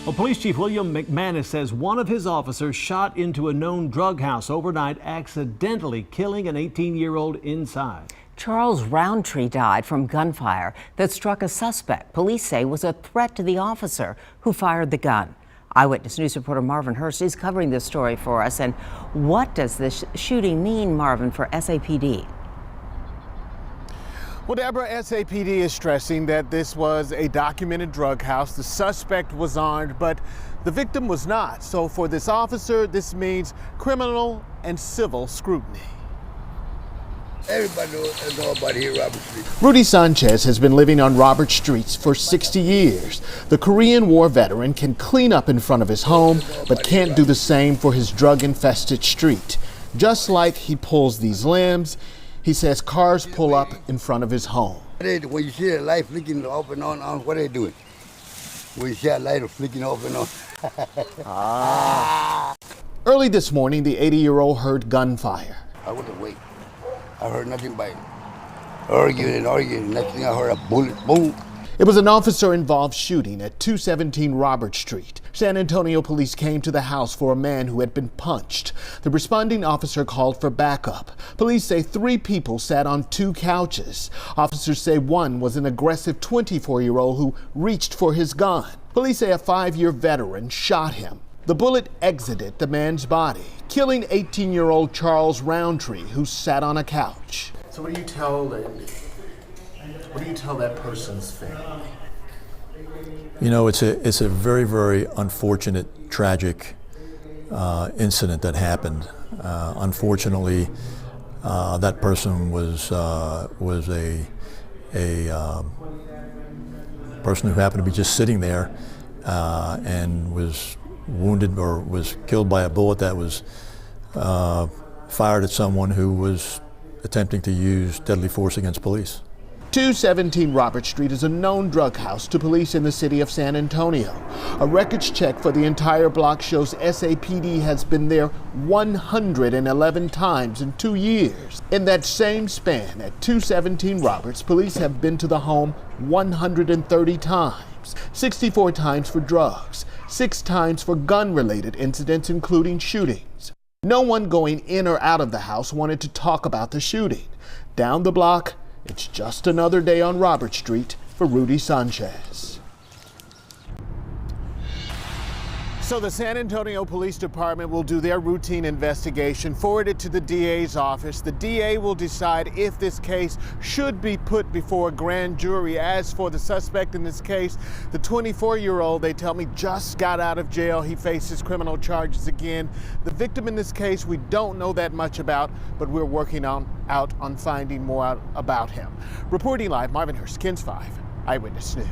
Well, Police Chief William McManus says one of his officers shot into a known drug house overnight, accidentally killing an 18-year-old inside. Charles Roundtree died from gunfire that struck a suspect police say was a threat to the officer who fired the gun. Eyewitness News reporter Marvin Hurst is covering this story for us. And what does this shooting mean, Marvin, for SAPD? Well, Deborah, SAPD is stressing that this was a documented drug house. The suspect was armed, but the victim was not. So for this officer, this means criminal and civil scrutiny. Everybody know about here, Robert Street. Rudy Sanchez has been living on Robert Streets for 60 years. The Korean War veteran can clean up in front of his home, but can't do the same for his drug-infested street. Just like he pulls these limbs, he says cars pull up in front of his home. When you see a light flicking off and on, what are they doing? When you see a light flicking off and on. Early this morning, the 80-year-old heard gunfire. I went away. I heard nothing but arguing. Next thing I heard a bullet, boom. It was an officer-involved shooting at 217 Robert Street. San Antonio police came to the house for a man who had been punched. The responding officer called for backup. Police say 3 people sat on 2 couches. Officers say one was an aggressive 24-year-old who reached for his gun. Police say a 5-year veteran shot him. The bullet exited the man's body, killing 18-year-old Charles Roundtree, who sat on a couch. So what do you tell that person's family? You know, it's a very, very unfortunate, tragic incident that happened. Unfortunately, that person was a person who happened to be just sitting there and was wounded or was killed by a bullet that was fired at someone who was attempting to use deadly force against police. 217 Robert Street is a known drug house to police in the city of San Antonio. A records check for the entire block shows SAPD has been there 111 times in 2 years. In that same span at 217 Roberts, police have been to the home 130 times, 64 times for drugs, 6 times for gun-related incidents, including shootings. No one going in or out of the house wanted to talk about the shooting. Down the block, it's just another day on Robert Street for Rudy Sanchez. So the San Antonio Police Department will do their routine investigation, forward it to the DA's office. The DA will decide if this case should be put before a grand jury. As for the suspect in this case, the 24-year-old, they tell me, just got out of jail. He faces criminal charges again. The victim in this case, we don't know that much about, but we're working out on finding more out about him. Reporting live, Marvin Hurst, KENS 5, Eyewitness News.